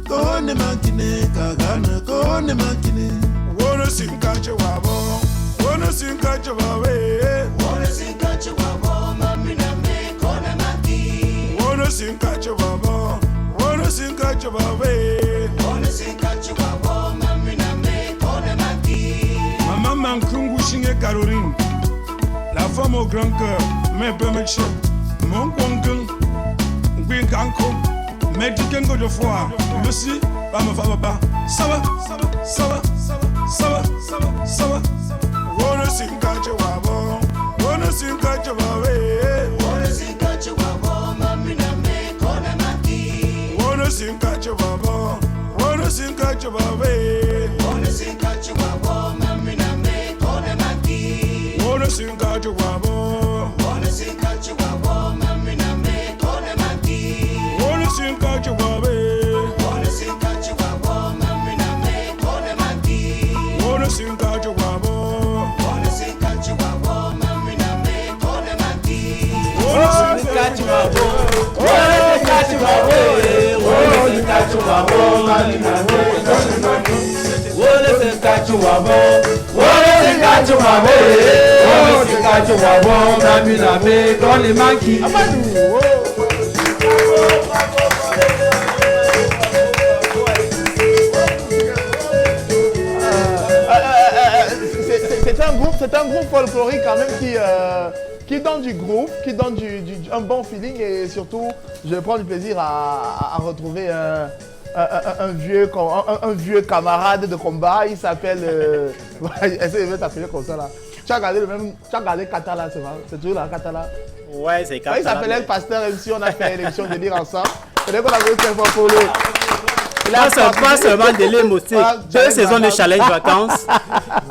Kone makine kagana kone makine. Wanna sing kache wabo, wanna sing kache wawe, wanna sing kache wabo, mami na me kone maki. Wanna sing kache wabo, wanna sing kache wawe, wanna sing kache wabo, mami na me kone maki. Maman mankungu shinge Caroline, la femme au grand cœur, mais peu me chien, mon kongun, gwin kanko. Mexican go de foi, Lucy, Bama Faba, Sawa, Sawa, Sawa, Sawa. Wanna sing catch a wabo, wanna sing catch a wawe, wanna sing catch a wabo, Mamina me kona maki. Wanna sing catch a wabo, wanna sing catch a wawe, wanna sing catch a wabo, Mamina me kona maki. Wanna sing catch a wabo, wanna sing catch a wabo, Mamina me kona maki. Wanna sing catch a wabe, wanna sing catch a wabo, mami na me kone maki. Wanna sing catch a wabo, wanna sing catch a wabo, mami na me kone maki. Wanna sing catch a wabo, wanna sing catch a wabo, wanna sing catch a wabo, mami na me kone maki. Wanna sing catch a wabo, wanna sing catch a wabo, wanna sing catch a wabo, mami na me kone maki. C'est un groupe folklorique quand même qui donne du groupe, qui donne un bon feeling et surtout je prends du plaisir à retrouver un vieux camarade de combat. Il s'appelle... Essaye de t'appeler comme ça là. Tu as regardé Katala, c'est toujours la Katala. Ouais, c'est Katala. Il s'appelait le pasteur MC, on a fait l'élection de lire ensemble. C'est qu'on a voulu faire pour lui. Pas seulement de l'émotion, 2 saisons de challenge vacances,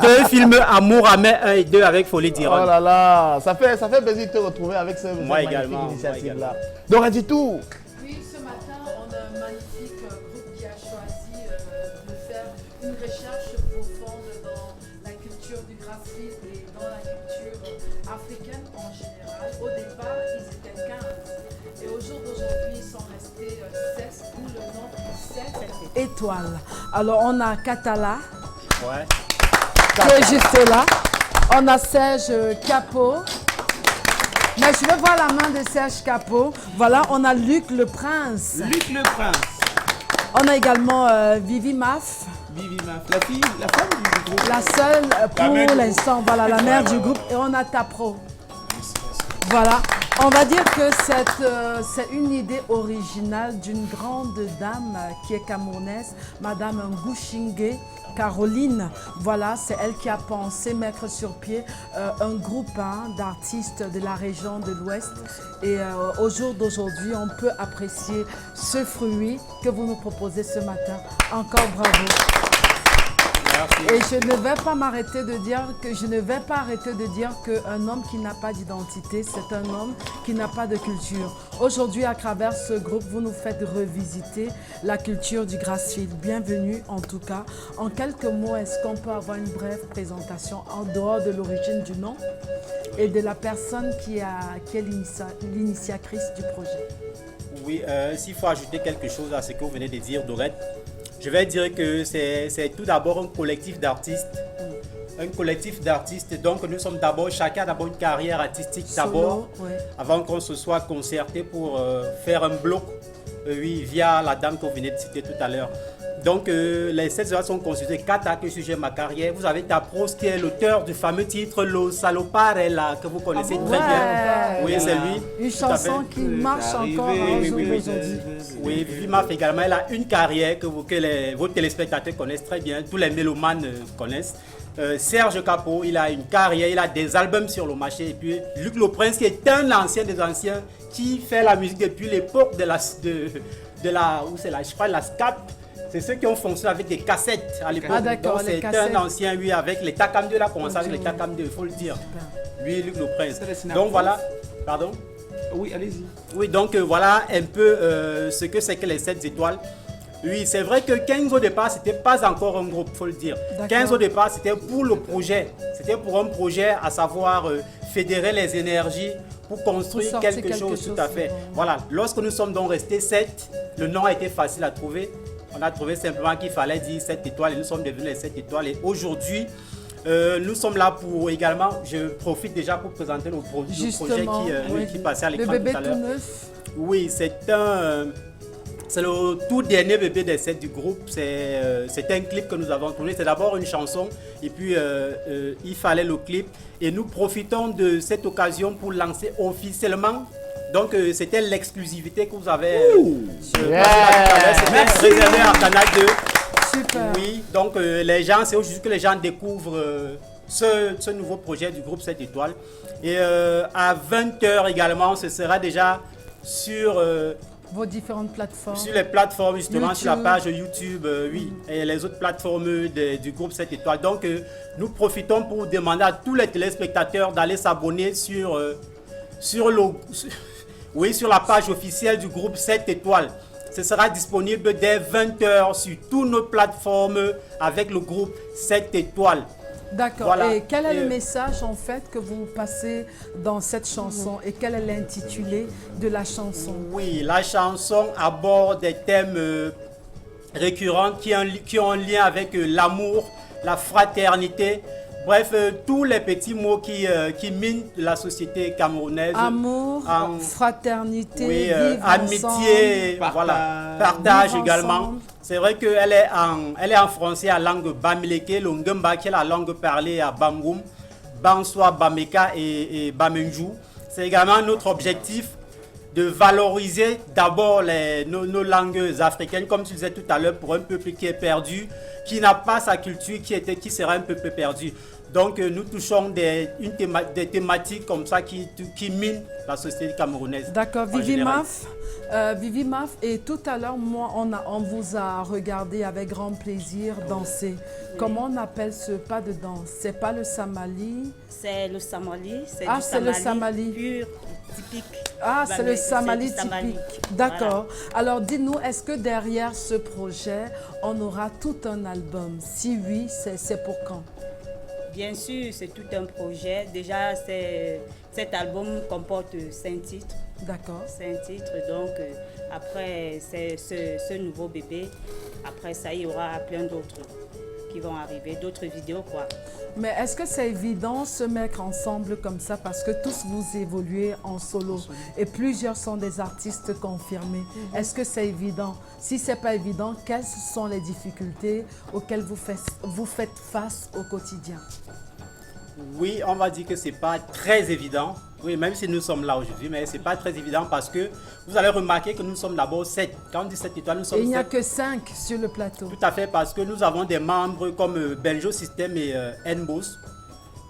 2 films Amour amer 1 et 2 avec Folie d'Iron. Oh là là, ça fait plaisir de te retrouver avec cette magnifique initiative-là. Donc, dis-tout. Oui, ce matin, on a un magnifique groupe qui a choisi de faire une recherche profonde dans la culture du graphisme et dans la culture africaine en général. Au départ, ils étaient 15 et au jour d'aujourd'hui, ils sont restés 16, d'où le nom 7 étoiles. Alors, on a Katala, qui est juste là. On a Serge Capot. Mais je veux voir la main de Serge Capot. Voilà, on a Luc le Prince. Luc le Prince. On a également Vivi Maf. Vivi Maf, la femme du groupe. La seule pour l'instant, voilà, la mère du groupe. Et on a Tapro. Voilà, on va dire que c'est une idée originale d'une grande dame qui est camerounaise, Madame Ngouchingue Caroline. Voilà, c'est elle qui a pensé mettre sur pied un groupe d'artistes de la région de l'Ouest. Et au jour d'aujourd'hui, on peut apprécier ce fruit que vous nous proposez ce matin. Encore bravo. Et je ne vais pas m'arrêter de dire qu'un homme qui n'a pas d'identité, c'est un homme qui n'a pas de culture. Aujourd'hui, à travers ce groupe, vous nous faites revisiter la culture du Grassfield. Bienvenue en tout cas. En quelques mots, est-ce qu'on peut avoir une brève présentation en dehors de l'origine du nom et de la personne qui est l'initiatrice du projet? Oui, s'il faut ajouter quelque chose à ce que vous venez de dire, Dorette, je vais dire que c'est tout d'abord un collectif d'artistes. Un collectif d'artistes, donc nous sommes d'abord, chacun a d'abord une carrière artistique d'abord, avant qu'on se soit concerté pour faire un bloc, via la dame que vous venez de citer tout à l'heure. Donc les 7 heures sont constituées 4 actes sujet ma carrière. Vous avez Tapros qui est l'auteur du fameux titre Lo Saloparella que vous connaissez très bien. Oui, c'est lui. Une chanson qui marche encore aujourd'hui. Oui, Vivi Maf également, elle a une carrière que vos téléspectateurs connaissent très bien, tous les mélomanes connaissent. Serge Capot, il a une carrière, il a des albums sur le marché. Et puis Luc le Prince qui est un ancien des anciens qui fait la musique depuis l'époque de la SCAP. C'est ceux qui ont fonctionné avec des cassettes à l'époque. Donc c'est un ancien, lui, avec les Takam 2, il a commencé avec les Takam 2, il faut le dire. Lui, Luc le Prince. Donc voilà, pardon. Oui, allez-y. Oui, donc voilà un peu ce que c'est que les 7 étoiles. Oui, c'est vrai que 15 au départ, c'était pas encore un groupe, il faut le dire. 15 au départ, c'était pour le projet. C'était pour un projet, à savoir fédérer les énergies pour construire sortir quelque chose, tout à fait. bon. Voilà, lorsque nous sommes donc restés 7, le nom a été facile à trouver. On a trouvé simplement qu'il fallait dire 7 étoiles et nous sommes devenus les 7 étoiles. Et aujourd'hui, nous sommes là pour également, je profite déjà pour présenter le projet qui passait à l'écran le bébé tout à l'heure. tout neuf. Oui, c'est le tout dernier bébé des 7 du groupe. C'est un clip que nous avons tourné. C'est d'abord une chanson et puis il fallait le clip. Et nous profitons de cette occasion pour lancer officiellement. Donc c'était l'exclusivité que vous avez. C'était réservé à Canal 2. Super. Oui, donc les gens, c'est aujourd'hui que les gens découvrent ce nouveau projet du groupe 7 étoiles. Et à 20h également, ce sera déjà sur Vos différentes plateformes. les plateformes, justement, YouTube. sur la page YouTube, oui, et les autres plateformes du groupe 7 étoiles. Donc, nous profitons pour demander à tous les téléspectateurs d'aller s'abonner sur la page officielle du groupe 7 étoiles. Ce sera disponible dès 20h sur toutes nos plateformes avec le groupe 7 étoiles. D'accord. Voilà. Et quel est le message en fait que vous passez dans cette chanson et quel est l'intitulé de la chanson? Oui, la chanson aborde des thèmes récurrents qui ont un lien avec l'amour, la fraternité. Bref, tous les petits mots qui minent la société camerounaise. Amour, fraternité, oui, vivre amitié, ensemble. voilà, partage Vivre également. ensemble. C'est vrai qu'elle est en français à langue bamileke, le Ngumba qui est la langue parlée à Bamgoum, Banswa, Bameka et Bamenjou. C'est également notre objectif de valoriser d'abord nos langues africaines, comme tu disais tout à l'heure, pour un peuple qui est perdu, qui n'a pas sa culture, qui sera un peuple perdu. Donc nous touchons des thématiques comme ça qui minent la société camerounaise. D'accord, en général. Vivi Maf, et tout à l'heure, moi, on vous a regardé avec grand plaisir danser. Comment on appelle ce pas de danse? C'est pas le samali? C'est le samali, c'est Ah, du c'est le samali samali. pur, typique. Ah, c'est le samali c'est du samali. typique. D'accord. Alors, dis-nous, est-ce que derrière ce projet, on aura tout un album? Si oui, c'est pour quand? Bien sûr, c'est tout un projet. Déjà, cet album comporte 5 titres. D'accord. 5 titres, donc après c'est ce nouveau bébé. Après ça, il y aura plein d'autres qui vont arriver, d'autres vidéos quoi. Mais est-ce que c'est évident se mettre ensemble comme ça parce que tous vous évoluez en solo et plusieurs sont des artistes confirmés? Est-ce que c'est évident? Si ce n'est pas évident, quelles sont les difficultés auxquelles vous faites face au quotidien? Oui, on va dire que c'est pas très évident. Oui, même si nous sommes là aujourd'hui, mais c'est pas très évident parce que vous allez remarquer que nous sommes d'abord 7. Quand on dit 7 étoiles, nous sommes 7. Et il n'y a que 5 sur le plateau. Tout à fait, parce que nous avons des membres comme Benjo System et Nbos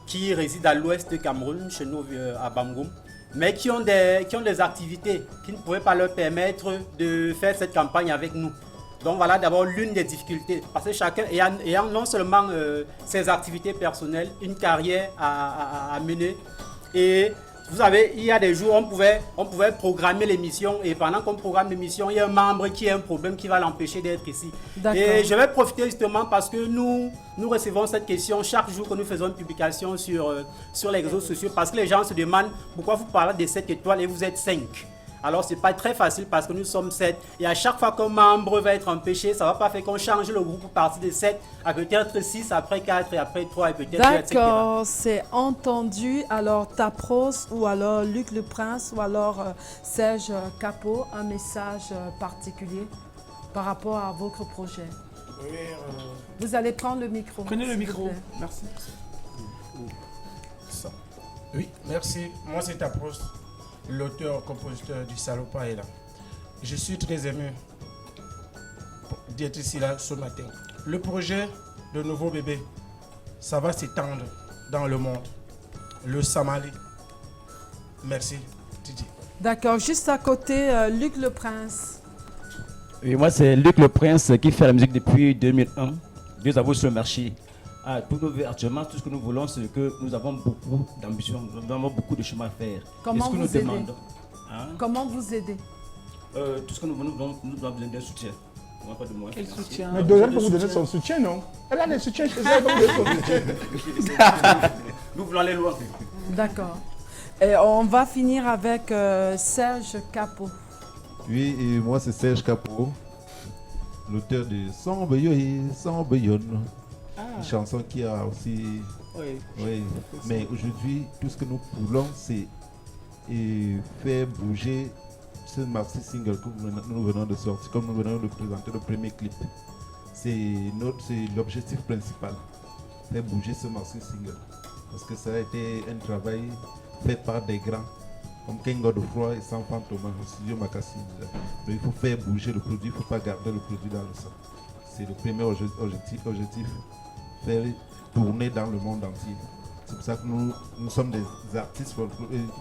qui résident à l'ouest du Cameroun, chez nous à Bamgoum, mais qui ont des activités qui ne pouvaient pas leur permettre de faire cette campagne avec nous. Donc voilà d'abord l'une des difficultés, parce que chacun ayant non seulement ses activités personnelles, une carrière à mener. Et vous savez, il y a des jours on pouvait programmer l'émission et pendant qu'on programme l'émission, il y a un membre qui a un problème qui va l'empêcher d'être ici. Et je vais profiter justement parce que nous recevons cette question chaque jour que nous faisons une publication sur les réseaux sociaux, parce que les gens se demandent pourquoi vous parlez des 7 étoiles et vous êtes 5. Alors, ce n'est pas très facile parce que nous sommes 7. Et à chaque fois qu'un membre va être empêché, ça ne va pas faire qu'on change le groupe pour partir de 7 à peut-être 6, après 4 et après 3 et peut-être 2, etc. D'accord, c'est entendu. Alors, Tapros ou alors Luc Le Prince ou alors Serge Capot, un message particulier par rapport à votre projet. Oui, Vous allez prendre le micro. Prenez le s'il micro. vous plaît. Merci. ça. Oui, merci. Moi, c'est Tapros, l'auteur-compositeur du Salopard est là. Je suis très ému d'être ici là ce matin. Le projet de nouveau bébé, ça va s'étendre dans le monde. Le Samali. Merci, Titi. D'accord, juste à côté, Luc Le Prince. Oui, moi, c'est Luc Le Prince qui fait la musique depuis 2001. Dieu avoue sur le marché. Actuellement, tout ce que nous voulons, c'est que nous avons beaucoup d'ambition, nous avons beaucoup de chemin à faire. Comment ce que vous nous aider demandons, Comment vous aider? tout ce que nous voulons, nous avons besoin d'un soutien. Pas de moyens Quel financiers. soutien? Mais Dorian peut vous donner son soutien, non? Elle a des soutiens chez elle, donc donner son soutien. Nous voulons aller loin. D'accord. Et on va finir avec Serge Capot. Oui, et moi c'est Serge Capot, l'auteur de Sombre Yoye, Sombre Yon. Une chanson qui a aussi... Oui, mais aujourd'hui, tout ce que nous voulons, c'est faire bouger ce maxi single que nous venons de sortir, comme nous venons de présenter le premier clip. C'est l'objectif principal, faire bouger ce maxi single. Parce que ça a été un travail fait par des grands, comme King Godefroy et Sanfant Thomas, au studio Makassi. Mais il faut faire bouger le produit, il ne faut pas garder le produit dans le sang. C'est le premier objectif, faire tourner dans le monde entier. C'est pour ça que nous sommes des artistes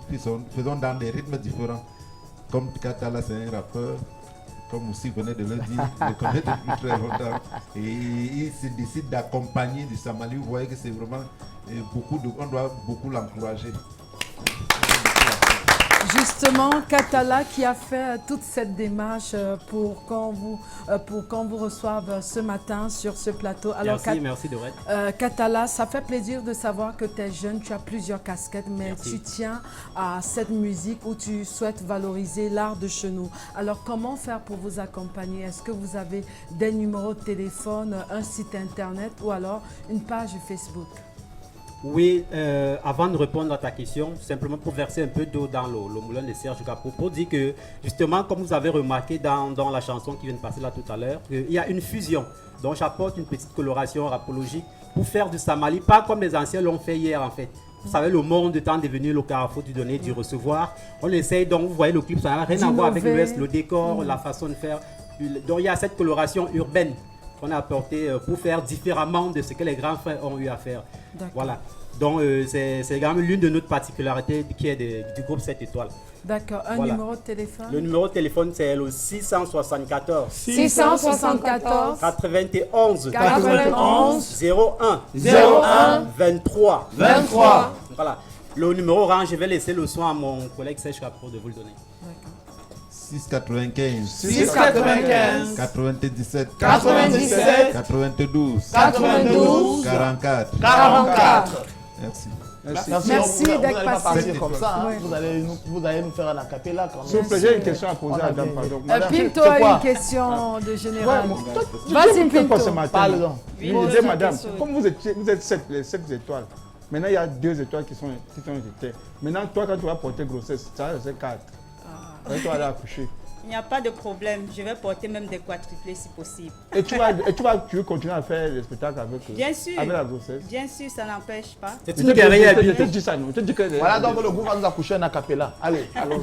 qui faisons dans des rythmes différents. Comme Katala, c'est un rappeur, comme aussi venait de le dire, je le connais depuis très longtemps. Et il se décide d'accompagner du Samali. Vous voyez que c'est vraiment on doit beaucoup l'encourager. Justement, Katala qui a fait toute cette démarche pour qu'on vous reçoive ce matin sur ce plateau. Alors, merci Dorette. Katala, ça fait plaisir de savoir que tu es jeune, tu as plusieurs casquettes, mais tu tiens à cette musique où tu souhaites valoriser l'art de chez nous. Alors, comment faire pour vous accompagner? Est-ce que vous avez des numéros de téléphone, un site internet ou alors une page Facebook? Oui, avant de répondre à ta question, simplement pour verser un peu d'eau dans le moulin de Serge Capot, pour dire que justement, comme vous avez remarqué dans la chanson qui vient de passer là tout à l'heure, il y a une fusion. Donc j'apporte une petite coloration rapologique pour faire du Samali, pas comme les anciens l'ont fait hier en fait. Vous savez, le monde étant devenu le carrefour du donner, du recevoir. On essaye, donc vous voyez le clip, ça n'a rien à voir avec le décor, la façon de faire. Donc il y a cette coloration urbaine qu'on a apportée pour faire différemment de ce que les grands frères ont eu à faire. Voilà. Donc c'est quand même l'une de nos particularités qui est du groupe 7 étoiles. D'accord. Un numéro de téléphone? Le numéro de téléphone, c'est le 674 91 01 23. Voilà. Le numéro orange, je vais laisser le soin à mon collègue Serge Capot de vous le donner. 695 97 92 44. Merci d'être passé. Partir comme ça, hein. Vous allez nous faire un acapella quand même. S'il vous plaît, j'ai une question à poser à Dame. Pinto a une question de général. Vas-y, Pinto. Parle donc. Je disais, madame, comme vous êtes 7 étoiles, maintenant il y a 2 étoiles qui sont jetées. Maintenant, toi, quand tu vas porter grossesse, ça va être 4. Quand tu vas aller accoucher. Il n'y a pas de problème. Je vais porter même des quadruplés si possible. Et tu veux continuer à faire les spectacles avec la grossesse? Bien sûr, ça n'empêche pas. C'est une guerrière. Je te dis ça, non. Voilà, donc le groupe va nous accoucher un acapella. Allez, allons.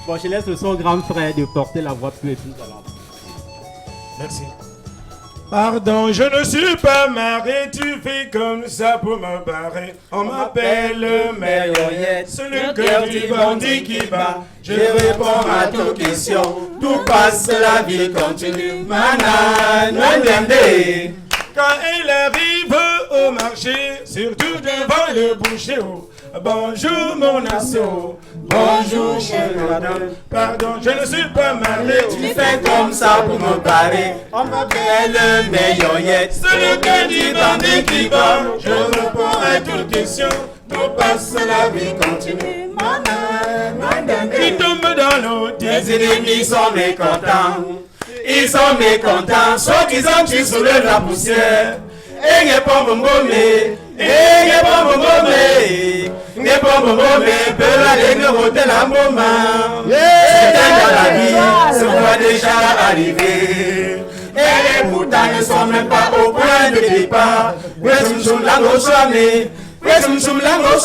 Bon, je laisse son grand frère de porter la voix plus et plus à l'envers. Merci. Pardon, je ne suis pas marié, tu fais comme ça pour me barrer. On m'appelle Mayoyette, c'est le cœur du bandit qui bat. Je réponds à toutes questions, tout passe, la vie continue. Manan, quand il arrive au marché, surtout devant le boucher, bonjour mon assaut, bonjour chez madame. Pardon, je ne suis pas marié, tu fais comme ça pour me barrer. On m'appelle Mayoyette, c'est le cœur du bandit qui bat. Je réponds à toutes questions, tout passe, la vie continue. Ils tombent dans l'eau, tes ennemis sont mécontents. Ils sont mécontents, soit disant tu soulèves la poussière. Et n'est pas mon gommé, et n'est pas mon gommé, n'est pas mon gommé, peut aller me roter la moment. C'est dans la vie, ce soit déjà arrivé. Et les moutons ne sont même pas au point de départ. Presum lango swame, presum lango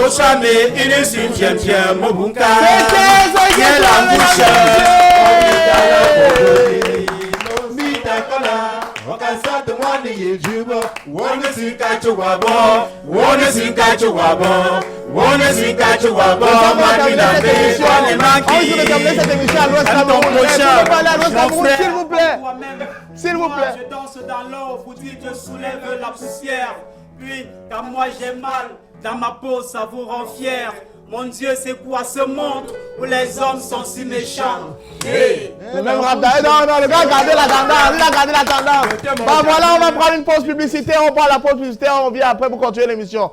swame, il est sur tiens mon bunka. C'est la bouche. S'il vous plaît. Je danse dans l'eau, vous dites je soulève la poussière. Puis, quand moi j'ai mal, dans ma peau ça vous rend fier. Mon Dieu, c'est quoi ce monde où les hommes sont si méchants? Le même rap, non, le gars a gardé la tendance, il a gardé la tendance. Bah voilà, on va prendre une pause publicitaire, on prend la pause publicitaire, on revient après pour continuer l'émission.